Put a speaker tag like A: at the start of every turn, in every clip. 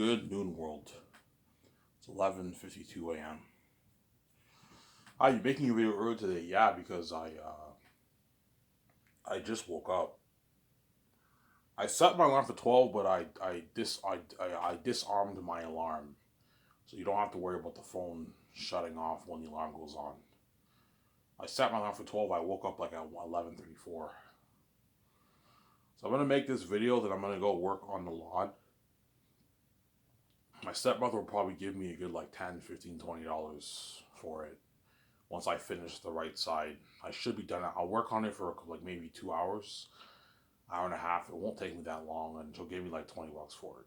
A: Good noon, world. It's 11:52 a.m. Hi, you making a video early today? Yeah, because I just woke up. I set my alarm for 12, but I disarmed my alarm, so you don't have to worry about the phone shutting off when the alarm goes on. I set my alarm for 12. I woke up like at 11:34. So I'm gonna make this video. Then I'm gonna go work on the lawn. My stepmother will probably give me a good like 10, 15, $20 for it. Once I finish the right side, I should be done. I'll work on it for like maybe 2 hours, hour and a half. It won't take me that long, and she'll give me like $20 for it.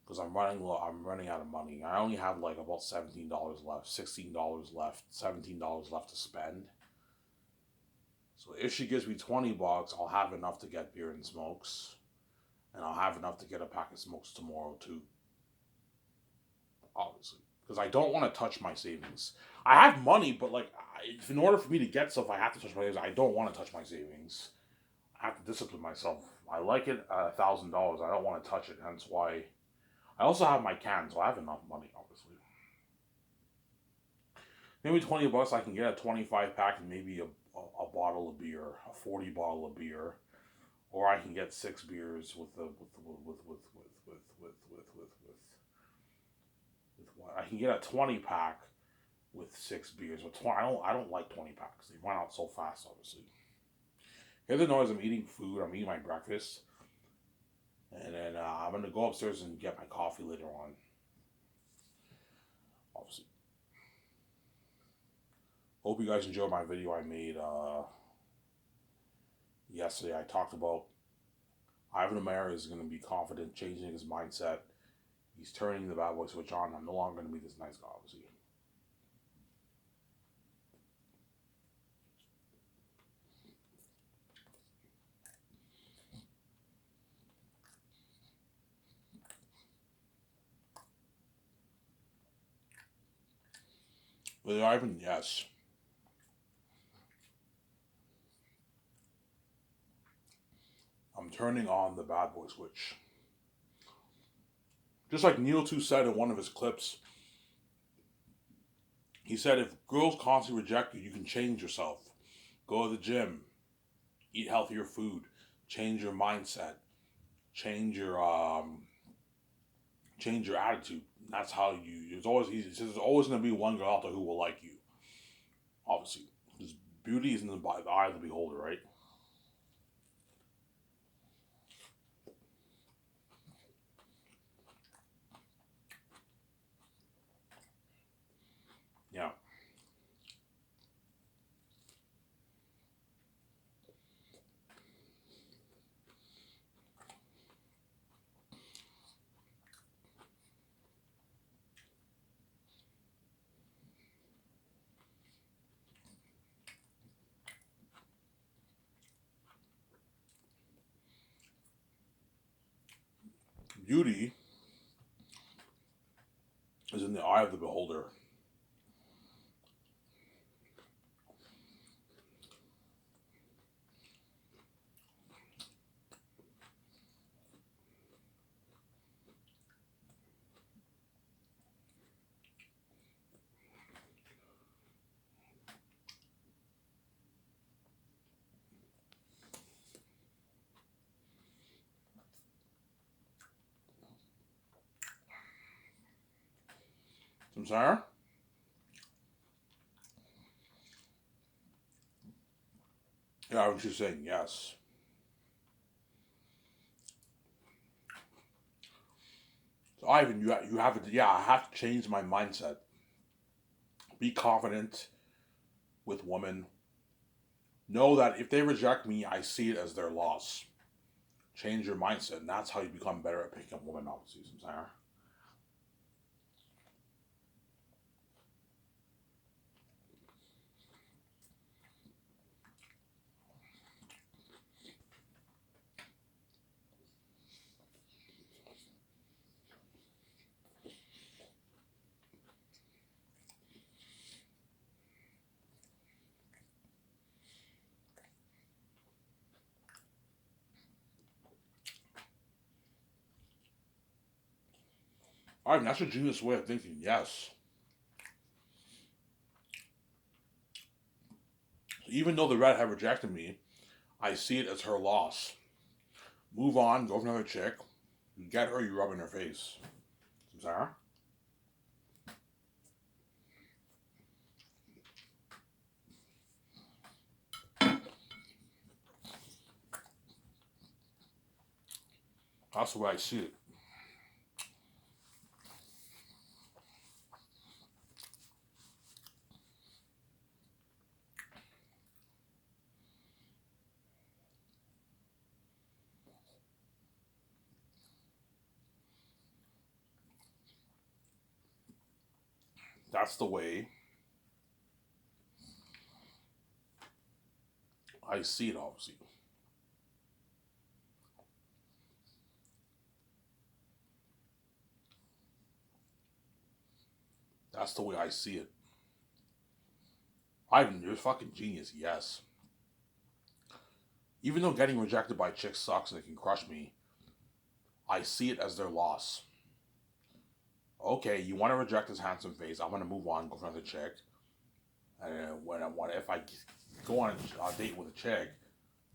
A: Because I'm running low. I'm running out of money. I only have like about $17 left, $16 left, $17 left to spend. So if she gives me $20, I'll have enough to get beer and smokes, and I'll have enough to get a pack of smokes tomorrow too. Obviously, because I don't want to touch my savings. I have money, but like, in order for me to get stuff, I have to touch my savings. I don't want to touch my savings. I have to discipline myself. I like it at $1,000. I don't want to touch it. Hence why I also have my can, so I have enough money. Obviously, maybe $20. I can get a 25 pack and maybe a bottle of beer, a 40 bottle of beer, or I can get 6 beers with what I can get a 20 pack with 6 beers. But I don't like 20 packs. They run out so fast. Obviously, hear the noise. I'm eating food. I'm eating my breakfast, and then I'm gonna go upstairs and get my coffee later on. Obviously, hope you guys enjoyed my video I made yesterday. I talked about Ivan Amara is gonna be confident, changing his mindset. He's turning the bad boy switch on. I'm no longer gonna be this nice guy. Obviously. With Ivan, yes. I'm turning on the bad boy switch. Just like Neil too said in one of his clips, he said if girls constantly reject you, you can change yourself. Go to the gym, eat healthier food, change your mindset, change your change your attitude. That's how you. It's always easy. There's always going to be one girl out there who will like you. Obviously, because beauty is in the eye of the beholder, right? Yeah. Beauty is in the eye of the beholder. I'm sorry. Yeah, I was just saying yes. So Ivan, you have to. Yeah, I have to change my mindset. Be confident with women. Know that if they reject me, I see it as their loss. Change your mindset, and that's how you become better at picking up women. Obviously, Sarah. Alright, that's a genius way of thinking, yes. Even though the redhead rejected me, I see it as her loss. Move on, go for another chick. You get her, you rub in her face. Sarah? That's the way I see it. That's the way I see it, obviously. That's the way I see it. Ivan, you're a fucking genius, yes. Even though getting rejected by chicks sucks and it can crush me, I see it as their loss. Okay, you want to reject this handsome face. I'm gonna move on, go for another chick. And if I go on a date with a chick,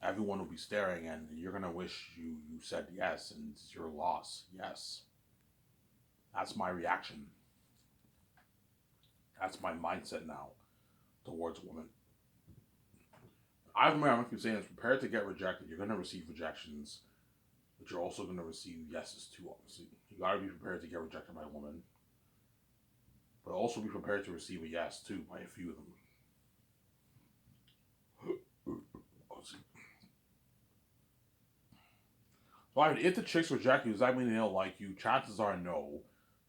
A: everyone will be staring, and you're gonna wish you said yes, and it's your loss. Yes, that's my reaction. That's my mindset now towards women. I remember I keep saying it's prepared to get rejected. You're gonna receive rejections, but you're also gonna receive yeses too. Obviously, you gotta be prepared to get rejected by a woman, but also be prepared to receive a yes too by a few of them. So if the chicks reject you, does that mean they don't like you? Chances are no.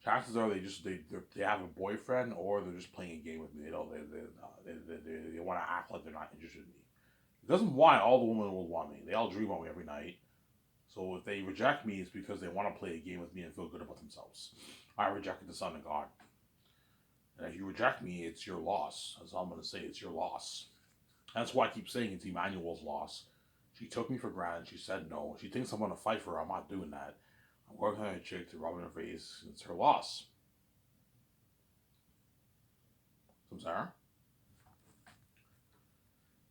A: Chances are they have a boyfriend, or they're just playing a game with me. They want to act like they're not interested in me. It doesn't want all the women will want me. They all dream about me every night. So if they reject me, it's because they want to play a game with me and feel good about themselves. I rejected the Son of God. And if you reject me, it's your loss. That's all I'm going to say. It's your loss. That's why I keep saying it's Emmanuel's loss. She took me for granted. She said no. She thinks I'm going to fight for her. I'm not doing that. I'm working on a chick to rub in her face. It's her loss. So, Sarah?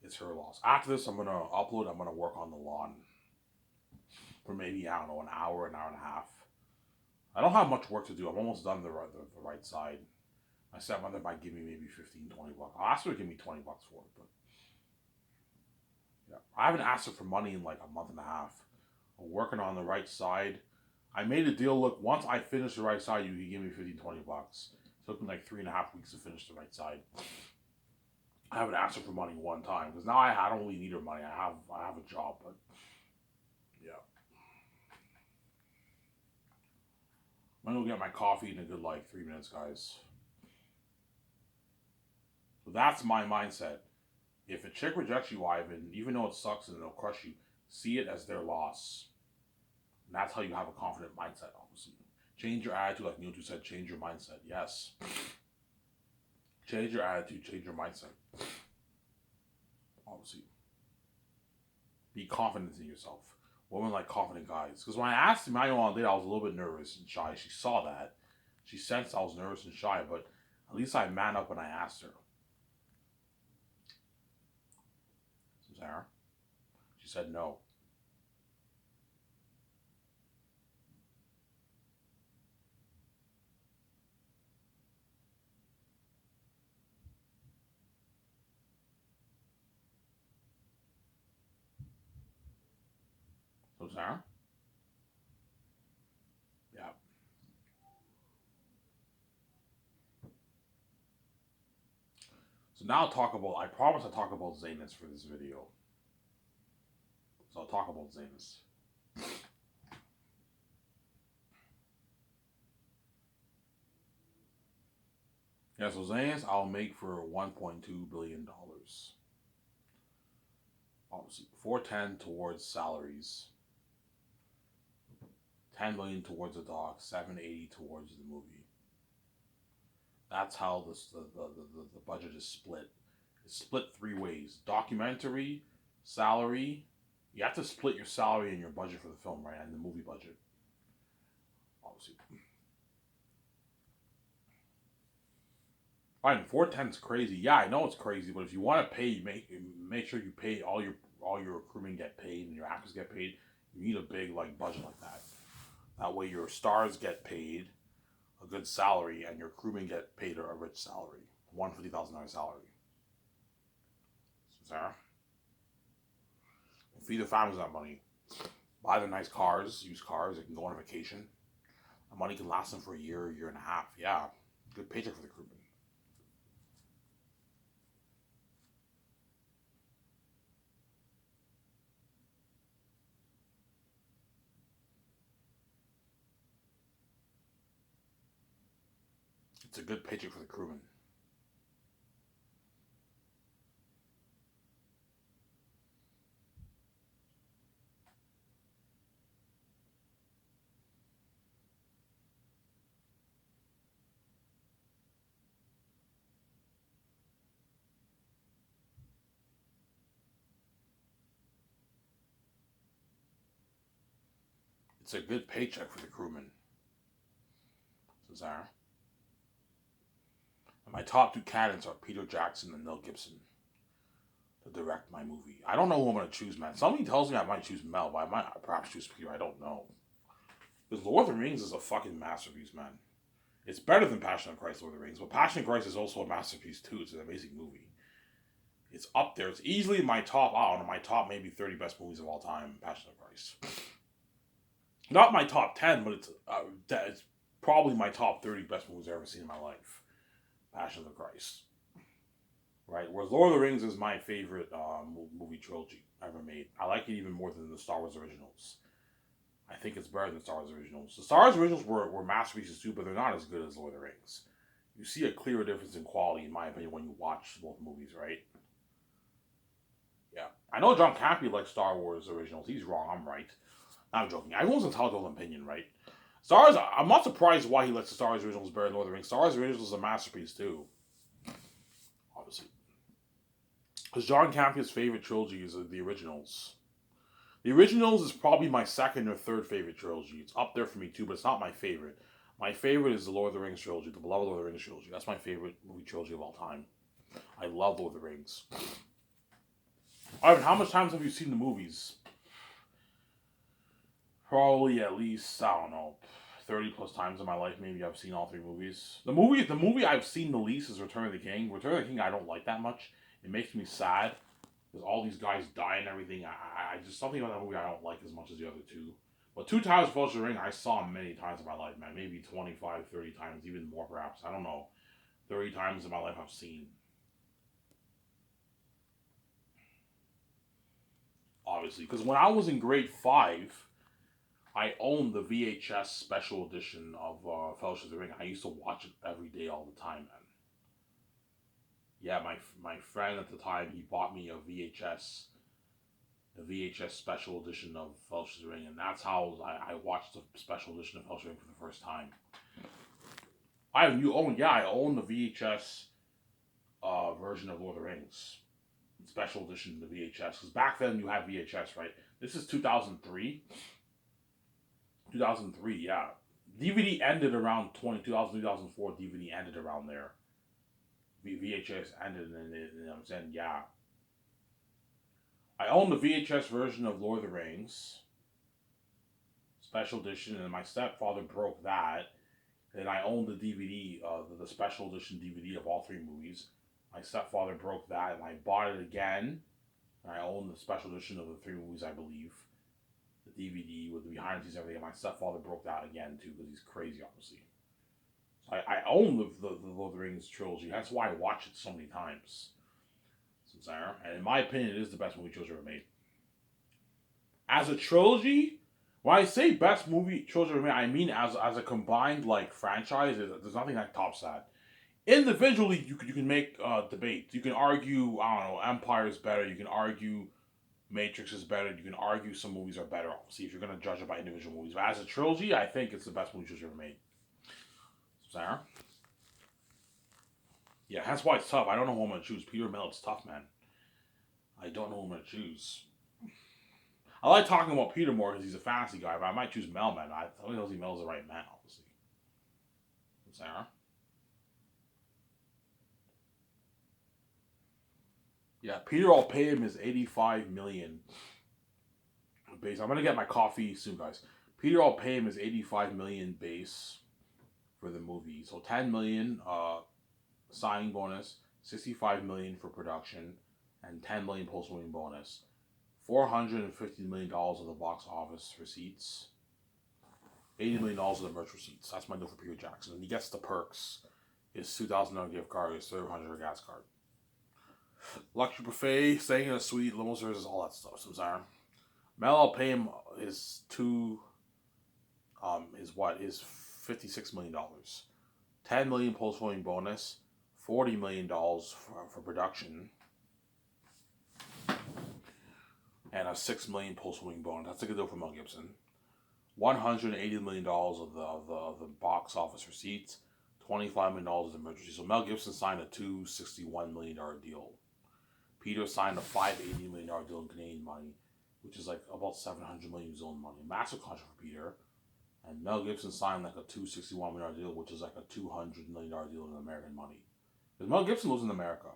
A: It's her loss. After this, I'm going to upload. I'm going to work on the lawn for maybe, I don't know, an hour and a half. I don't have much work to do. I'm almost done the right side. My stepmother might give me maybe 15, 20 bucks. I'll ask her to give me 20 bucks for it, but yeah. I haven't asked her for money in like a month and a half. I'm working on the right side. I made a deal. Look, once I finish the right side, you can give me 15, 20 bucks. It took me like 3.5 weeks to finish the right side. I haven't asked her for money one time because now I don't really need her money. I have a job, but yeah. I'm gonna go get my coffee in a good like 3 minutes, guys. So that's my mindset. If a chick rejects you, Ivan, even though it sucks and it'll crush you, see it as their loss. And that's how you have a confident mindset, obviously. Change your attitude, like Neil said, change your mindset. Yes. Change your attitude, change your mindset. Obviously. Be confident in yourself. Women like confident guys. Because when I asked Emmanuel on a date, I was a little bit nervous and shy. She saw that. She sensed I was nervous and shy, but at least I man up when I asked her. Sarah? She said no. So Sarah? Yeah. So now I promise I'll talk about Zanus for this video. So I'll talk about Zanus. Yeah, so Zanus I'll make for $1.2 billion. Obviously, 410 towards salaries, 10 million towards the doc, 780 towards the movie. That's how the budget is split. It's split three ways: documentary, salary. You have to split your salary and your budget for the film, right? And the movie budget, obviously. Fine, 410's crazy. Yeah, I know it's crazy, but if you want to pay, make sure you pay all your crewmen get paid and your actors get paid. You need a big like budget like that. That way, your stars get paid a good salary, and your crewmen get paid a rich salary, $150,000 salary. Sarah, feed the families that money. Buy them nice cars, used cars. They can go on a vacation. The money can last them for a year and a half. Yeah, good paycheck for the crewmen. It's a good paycheck for the crewmen. It's a good paycheck for the crewmen. Cesar. And my top two candidates are Peter Jackson and Mel Gibson to direct my movie. I don't know who I'm going to choose, man. Something tells me I might choose Mel, but I might perhaps choose Peter. I don't know. Because Lord of the Rings is a fucking masterpiece, man. It's better than Passion of Christ, Lord of the Rings, but Passion of Christ is also a masterpiece too. It's an amazing movie. It's up there. It's easily my top, I don't know, my top maybe 30 best movies of all time, Passion of Christ. Not my top 10, but it's probably my top 30 best movies I've ever seen in my life. Passion of the Christ. Right? Whereas Lord of the Rings is my favorite movie trilogy ever made. I like it even more than the Star Wars originals. I think it's better than Star Wars originals. The Star Wars originals were masterpieces too, but they're not as good as Lord of the Rings. You see a clear difference in quality, in my opinion, when you watch both movies, right? Yeah. I know John Campea likes Star Wars originals. He's wrong. I'm right. I'm joking. Everyone's entitled to an opinion, right? Star Wars, I'm not surprised why he likes the Star Wars originals better than Lord of the Rings. Star Wars originals is a masterpiece too, obviously. Because John Campea's favorite trilogy is the originals. The originals is probably my second or third favorite trilogy. It's up there for me too, but it's not my favorite. My favorite is the Lord of the Rings trilogy, the beloved Lord of the Rings trilogy. That's my favorite movie trilogy of all time. I love Lord of the Rings. Ivan, how much times have you seen the movies? Probably at least, I don't know, 30 plus times in my life. Maybe I've seen all three movies. The movie I've seen the least is Return of the King. Return of the King I don't like that much. It makes me sad because all these guys die and everything. I just something about that movie I don't like as much as the other two. But Two Towers of Fellowship of the Ring, I saw many times in my life, man. Maybe 25, 30 times, even more perhaps. I don't know. 30 times in my life I've seen. Obviously. Because when I was in grade 5, I owned the VHS special edition of Fellowship of the Ring. I used to watch it every day, all the time, man. Yeah, my friend at the time, he bought me the VHS special edition of Fellowship of the Ring, and that's how I watched the special edition of Fellowship of the Ring for the first time. I own the VHS version of Lord of the Rings, special edition of the VHS. Because back then you had VHS, right? This is 2003. 2003, yeah. DVD ended around 2004. DVD ended around there. VHS ended, and you know what I'm saying, yeah. I own the VHS version of Lord of the Rings, special edition, and my stepfather broke that. And I own the DVD, the special edition DVD of all three movies. My stepfather broke that, and I bought it again. And I own the special edition of the three movies, I believe. The DVD with the behind the scenes and everything. And my stepfather broke that again too, because he's crazy, obviously. So I own the Lord of the Rings trilogy. That's why I watch it so many times. And in my opinion, it is the best movie trilogy ever made. As a trilogy, when I say best movie trilogy ever made, I mean as a combined like franchise. There's nothing that tops that. Individually, you can make debates. You can argue, I don't know, Empire is better. You can argue Matrix is better. You can argue some movies are better. Obviously, if you're gonna judge it by individual movies, but as a trilogy, I think it's the best movie trilogy ever made. Sarah? Yeah, that's why it's tough. I don't know who I'm gonna choose. Peter or Mel, it's tough, man. I don't know who I'm gonna choose. I like talking about Peter more because he's a fantasy guy, but I might choose Mel, man. I don't think Mel's the right man, obviously. Sarah? Yeah, Peter I'll pay him is 85 million base. I'm gonna get my coffee soon, guys. Peter I'll pay him is 85 million base for the movie. So 10 million signing bonus, 65 million for production, and 10 million post movie bonus. $450 million of the box office receipts. $80 million of the merch receipts. That's my deal for Peter Jackson. And he gets the perks. His $2,000 gift card, his $300 gas card. Luxury buffet, staying in a suite, limo services, all that stuff. Samsara. Mel, I'll pay him his his $56 million. 10 million post voting bonus, $40 million for production, and a 6 million post voting bonus. That's a good deal for Mel Gibson. $180 million of the box office receipts, $25 million of the emergency. So Mel Gibson signed a $261 million deal. Peter signed a $580 million deal in Canadian money, which is like about 700 million New Zealand money. Massive contract for Peter. And Mel Gibson signed like a $261 million deal, which is like a $200 million deal in American money. Because Mel Gibson lives in America.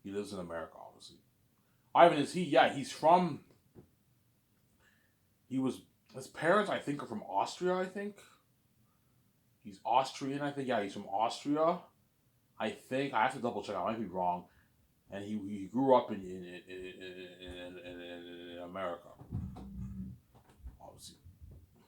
A: He lives in America, obviously. Ivan, is he? Yeah, he's from. His parents, I think, are from Austria, I think. He's Austrian, I think. Yeah, he's from Austria. I think. I have to double check. I might be wrong. And he grew up in America. Obviously.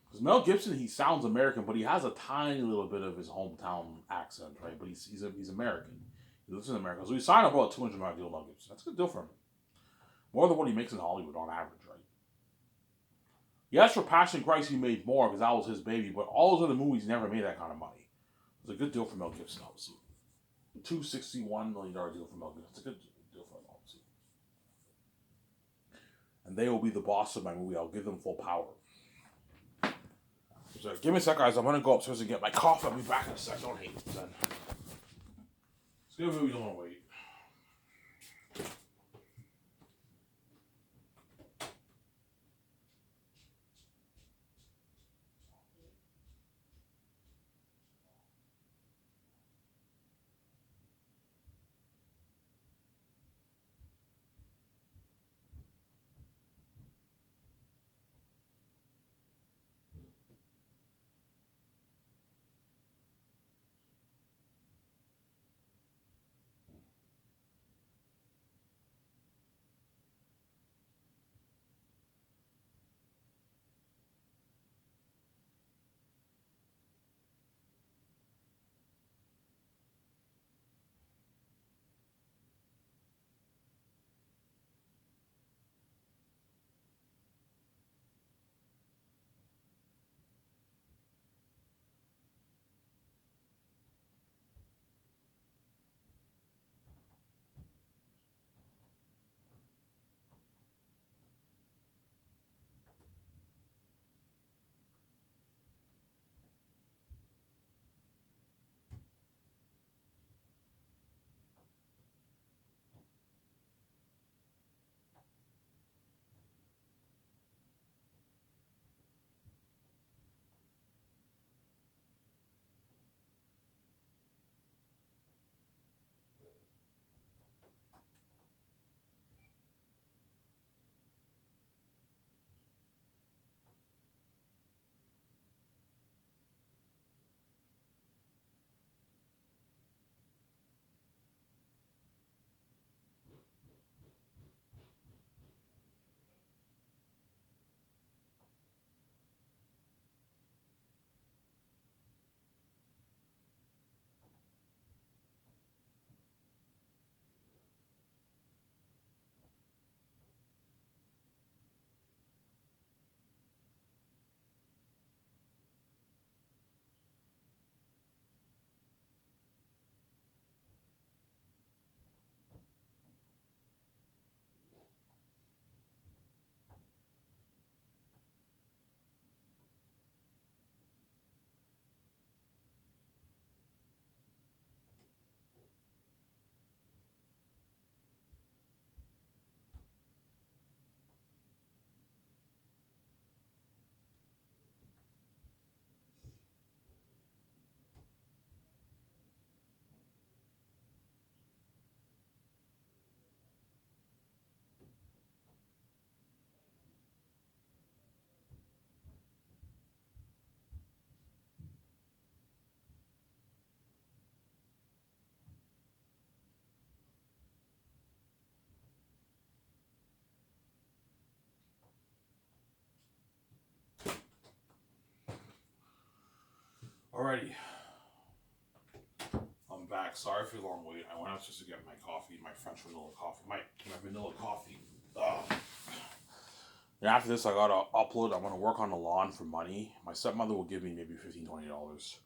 A: Because Mel Gibson, he sounds American, but he has a tiny little bit of his hometown accent, right? But he's American. He lives in America. So he signed up about a $200 million deal with Mel Gibson. That's a good deal for him. More than what he makes in Hollywood on average, right? Yes, for Passion Christ, he made more because that was his baby, but all those other movies never made that kind of money. It was a good deal for Mel Gibson, obviously. $261 million deal for Mel Gibson. It's a good deal for him, obviously. And they will be the boss of my movie. I'll give them full power. So give me a sec, guys. I'm going to go upstairs and get my coffee. I'll be back in a sec. Don't hate it then. Let's get a movie. Don't want to wait. Alrighty, I'm back. Sorry for the long wait. I went out just to get my coffee, my French vanilla coffee, my vanilla coffee. And after this, I gotta upload. I'm gonna work on the lawn for money. My stepmother will give me maybe $15, $20.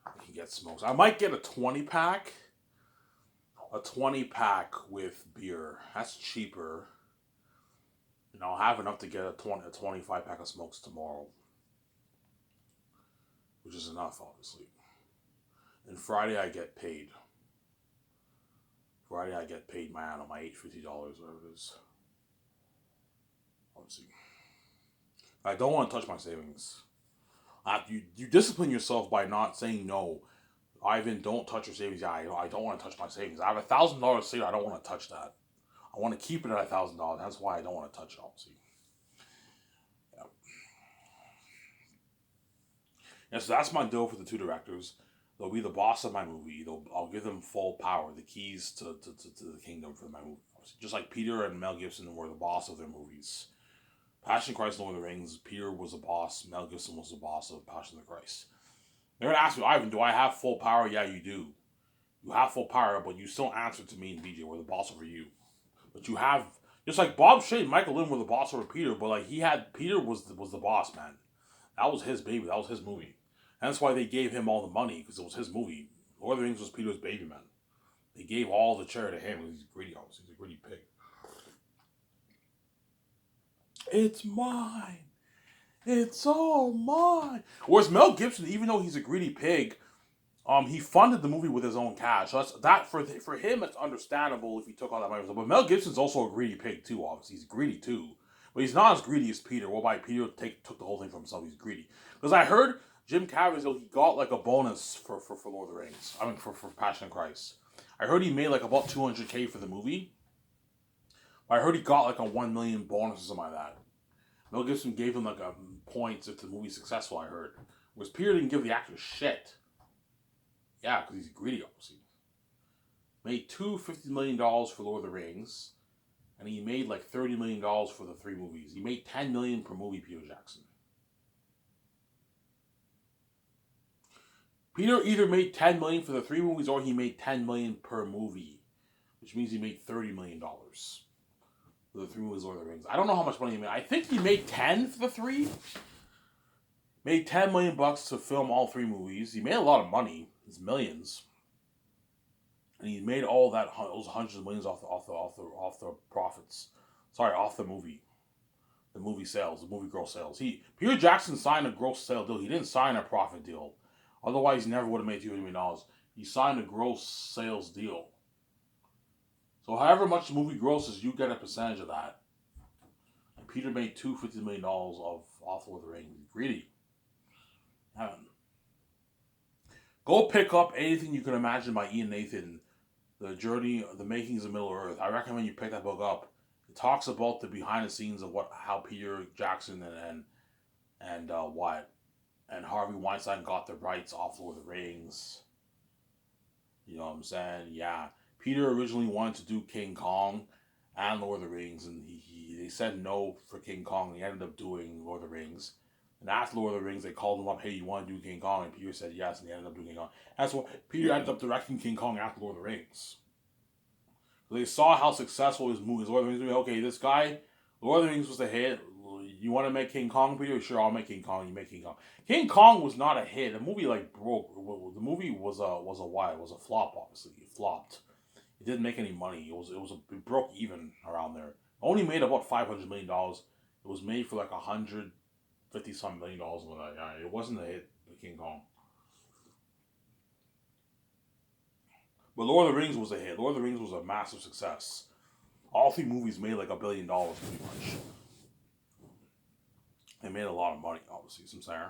A: I can get smokes. I might get a 20 pack. A 20 pack with beer. That's cheaper. And I'll have enough to get a 25 pack of smokes tomorrow. Which is enough, obviously. And Friday I get paid. Friday I get paid my $850, whatever it is. Let's see. I don't want to touch my savings. You discipline yourself by not saying no. Ivan, don't touch your savings. Yeah, I don't want to touch my savings. I have $1,000 saved. I don't want to touch that. I want to keep it at $1,000. That's why I don't want to touch it, obviously. Yeah. Yeah, so that's my deal for the two directors. They'll be the boss of my movie. I'll give them full power, the keys to the kingdom for my movie. Just like Peter and Mel Gibson were the boss of their movies. Passion Christ, Lord of the Rings, Peter was the boss. Mel Gibson was the boss of Passion of the Christ. They're going to ask me, Ivan, do I have full power? Yeah, you do. You have full power, but you still answer to me and BJ. We're the boss over you. But you have, just like Bob Shea, Michael Lynn were the boss over Peter, but like Peter was the boss, man. That was his baby. That was his movie. And that's why they gave him all the money, because it was his movie. Lord of the Rings was Peter's baby, man. They gave all the chair to him. He's greedy, obviously. He's a greedy pig. It's mine. It's all mine. Whereas Mel Gibson, even though he's a greedy pig, he funded the movie with his own cash. So that for him, it's understandable if he took all that money. But Mel Gibson's also a greedy pig too. Obviously, he's greedy too, but he's not as greedy as Peter. Whereby Peter took the whole thing for himself. He's greedy because I heard Jim Caviezel, he got like a bonus for Lord of the Rings. I mean for Passion of Christ. I heard he made like about $200K for the movie. But I heard he got like a 1 million bonus or something like that. Mel Gibson gave him like a points if the movie's successful. I heard. Whereas Peter didn't give the actor shit. Yeah, because he's greedy, obviously. Made $250 million for Lord of the Rings, and he made like $30 million for the 3 movies. He made $10 million per movie, Peter Jackson. Peter either made $10 million for the 3 movies or he made $10 million per movie, which means he made $30 million for the 3 movies, Lord of the Rings. I don't know how much money he made. I think he made 10 for the 3. Made $10 million to film all 3 movies. He made a lot of money. It's millions. And he made all that, those hundreds of millions off the profits. Sorry, off the movie. The movie sales, the movie gross sales. Peter Jackson signed a gross sale deal. He didn't sign a profit deal. Otherwise, he never would have made $200 million. He signed a gross sales deal. So however much the movie grosses, you get a percentage of that. And Peter made $250 million off Lord of the Rings. Greedy. Go pick up anything you can imagine by Ian Nathan, The Journey, The Makings of Middle Earth. I recommend you pick that book up. It talks about the behind the scenes of how Peter Jackson and Harvey Weinstein got the rights off Lord of the Rings. You know what I'm saying? Yeah. Peter originally wanted to do King Kong and Lord of the Rings, and they said no for King Kong. And he ended up doing Lord of the Rings. And after Lord of the Rings, they called him up, hey, you want to do King Kong? And Peter said yes, and he ended up doing King Kong. That's why Peter ended up directing King Kong after Lord of the Rings. So they saw how successful his movies, Lord of the Rings, okay, this guy, Lord of the Rings was a hit. You want to make King Kong, Peter? Sure, I'll make King Kong. You make King Kong. King Kong was not a hit. The movie broke. The movie was a flop. Obviously, it flopped. It didn't make any money. It broke even around there. It only made about $500 million. It was made for like $150-some million. It wasn't a hit. The King Kong. But Lord of the Rings was a hit. Lord of the Rings was a massive success. All 3 movies made like $1 billion pretty much. They made a lot of money, obviously, some saying.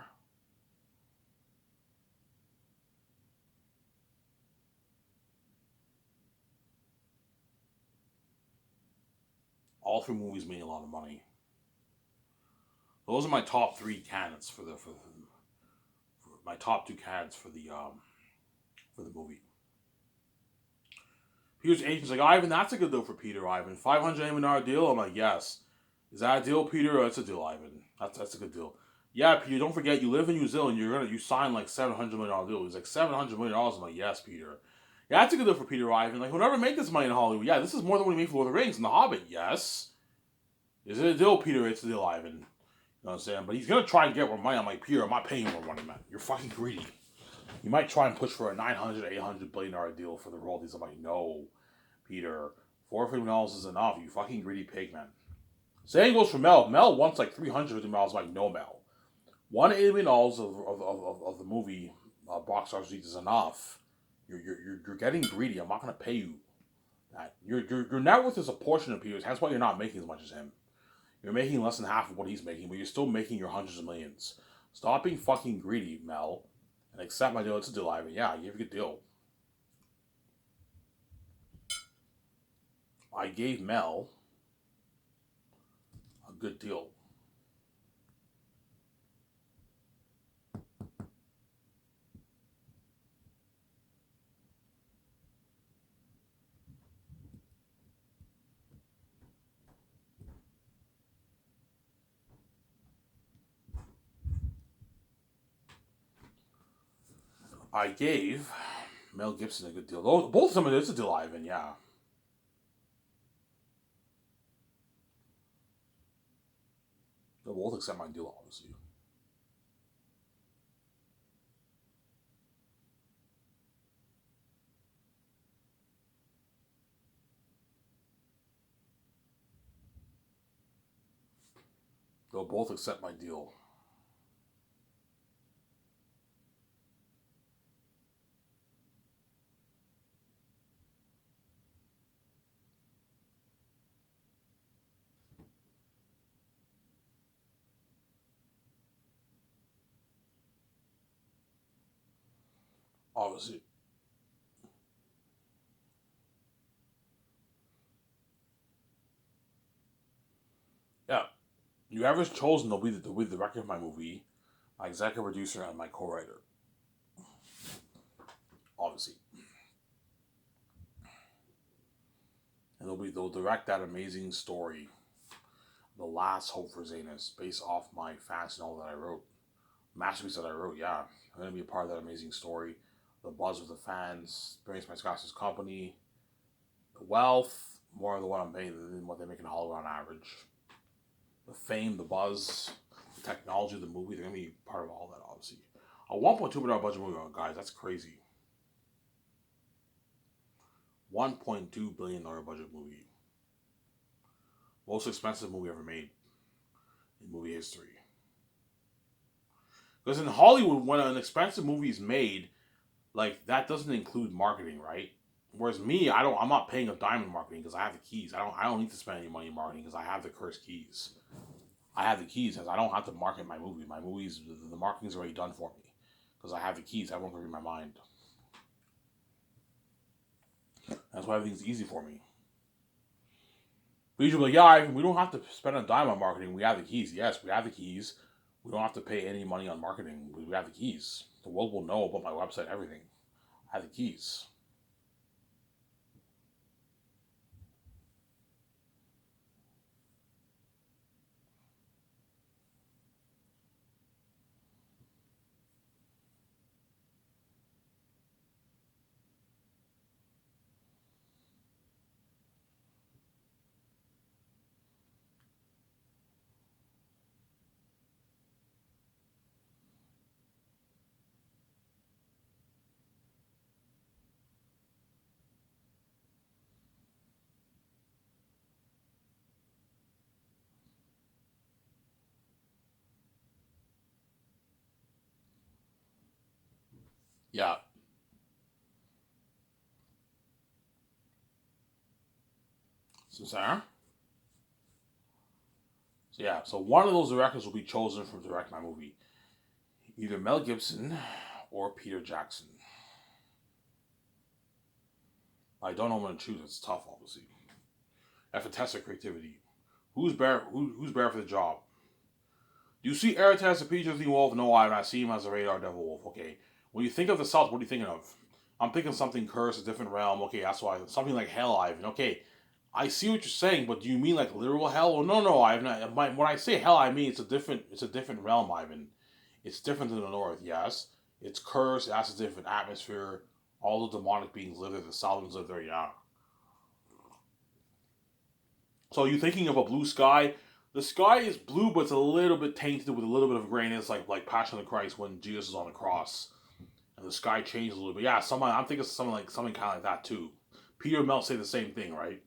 A: All 3 movies made a lot of money. Those are my top 3 candidates for my top 2 candidates for the movie. Peter's agent's like, Ivan, that's a good deal for Peter, Ivan. $500 million deal? I'm like, yes. Is that a deal, Peter? That's a deal, Ivan. That's a good deal. Yeah, Peter, don't forget you live in New Zealand. You sign like $700 million deal. He's like $700 million. I'm like, yes, Peter. Yeah, that's a good deal for Peter Ivan. Like, he'll never make this money in Hollywood. Yeah, this is more than what he made for Lord of the Rings and The Hobbit. Yes. Is it a deal, Peter? It's a deal, Ivan. You know what I'm saying? But he's gonna try and get more money. I'm like, Peter, I'm not paying more money, man. You're fucking greedy. You might try and push for a $900, $800 billion deal for the royalties. I'm like, no, Peter. $450 is enough. You fucking greedy pig, man. Same goes for Mel. Mel wants like $350. I'm like, no, Mel. $180 of the movie box office is enough. You're getting greedy. I'm not gonna pay you that. Your net worth is a portion of Peter's. That's why you're not making as much as him. You're making less than half of what he's making, but you're still making your hundreds of millions. Stop being fucking greedy, Mel, and accept my deal. It's a deal, Ivan. Yeah, I gave you a good deal. I gave Mel a good deal. I gave Mel Gibson a good deal. Both of them, it's a deal, Ivan. Yeah. They'll both accept my deal, obviously. They'll both accept my deal. Obviously. Yeah. Whoever's chosen will be the director of my movie, my executive producer, and my co-writer. Obviously. And they'll direct that amazing story, The Last Hope for Zanus, based off my fantasy novel that I wrote. Masterpiece that I wrote, yeah. I'm gonna be a part of that amazing story. The buzz with the fans, experience my Scott's company, the wealth, more than what I'm paying than what they make in Hollywood on average. The fame, the buzz, the technology of the movie, they're gonna be part of all that, obviously. A $1.2 billion budget movie, guys, that's crazy. $1.2 billion budget movie. Most expensive movie ever made in movie history. Because in Hollywood, when an expensive movie is made, like that doesn't include marketing, right? Whereas me, I'm not paying a dime in marketing because I have the keys. I don't need to spend any money in marketing because I have the cursed keys. I have the keys because I don't have to market my movie. My movies, the marketing's already done for me because I have the keys. I won't read my mind. That's why everything's easy for me. But usually, yeah, we don't have to spend a dime on marketing. We have the keys. Yes, we have the keys. We don't have to pay any money on marketing. We have the keys. The world will know about my website, everything. I have the keys. Yeah. So, Sarah? So, yeah. So, one of those directors will be chosen to direct my movie. Either Mel Gibson or Peter Jackson. I don't know when to choose. It's tough, obviously. I have to test their creativity. Who's better? Who's better for the job? Do you see Eric as a PG-13 wolf? No, I see him as a radar devil wolf. Okay. When you think of the South, what are you thinking of? I'm thinking something cursed, a different realm. Okay, that's why something like Hell, Ivan. Okay, I see what you're saying, but do you mean like literal hell? Or no, no, I've not. When I say hell, I mean it's a different realm, Ivan. It's different than the north. Yes, it's cursed. It has a different atmosphere. All the demonic beings live there. The Salamans live there. Yeah. So you thinking of a blue sky? The sky is blue, but it's a little bit tainted with a little bit of grayness, like Passion of the Christ when Jesus is on the cross, and the sky changes a little bit. Yeah, I'm thinking of something kind of like that too. Peter and Mel say the same thing, right?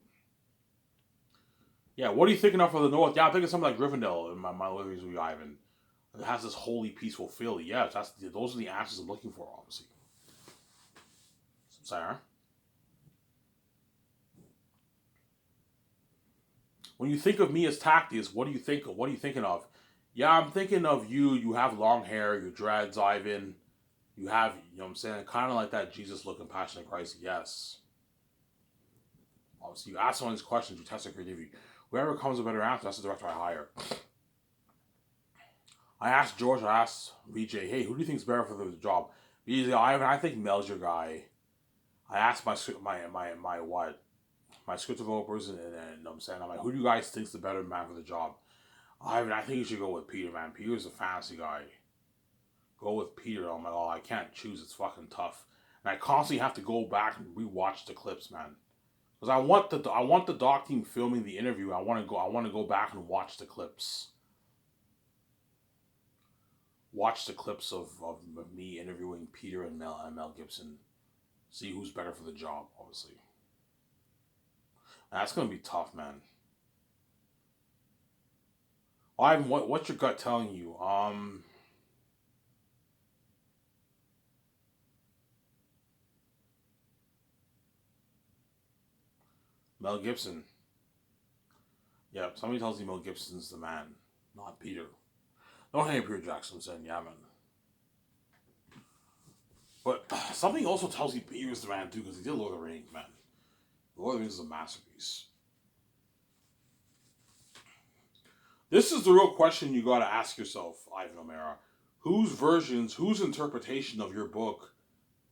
A: Yeah, what are you thinking of for the north? Yeah, I'm thinking something like Rivendell in my movies with Ivan. It has this holy, peaceful feel. Yeah, those are the answers I'm looking for, obviously. Sarah, when you think of me as Tactius, what do you think of? What are you thinking of? Yeah, I'm thinking of you. You have long hair, your dreads, Ivan. You have, you know what I'm saying, kind of like that Jesus looking passionate Christ. Yes. Obviously, you ask someone these questions, you test their creativity. Whoever comes with a better answer, that's the director I hire. I asked George, I asked VJ, hey, who do you think's better for the job? VJ, I think Mel's your guy. I asked my script developers, and you know what I'm saying, I'm like, who do you guys think's the better man for the job? I think you should go with Peter, man. Peter's a fantasy guy. Go with Peter. I'm like, oh, I can't choose. It's fucking tough, and I constantly have to go back and rewatch the clips, man. Because I want the doc team filming the interview. I want to go back and watch the clips. Watch the clips of me interviewing Peter and Mel Gibson. See who's better for the job, obviously. And that's gonna be tough, man. Ivan, what's your gut telling you? Mel Gibson. Yeah, somebody tells me Mel Gibson's the man, not Peter. Don't hate Peter Jackson saying, yeah, man. But something also tells you Peter's the man too, because he did Lord of the Rings, man. Lord of the Rings is a masterpiece. This is the real question you gotta ask yourself, Ivan O'Mara. Whose interpretation of your book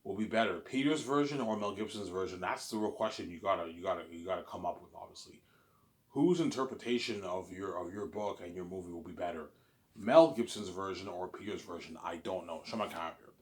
A: will be better, Peter's version or Mel Gibson's version? That's the real question you gotta come up with, obviously. Whose interpretation of your book and your movie will be better, Mel Gibson's version or Peter's version? I don't know. Shut my camera here.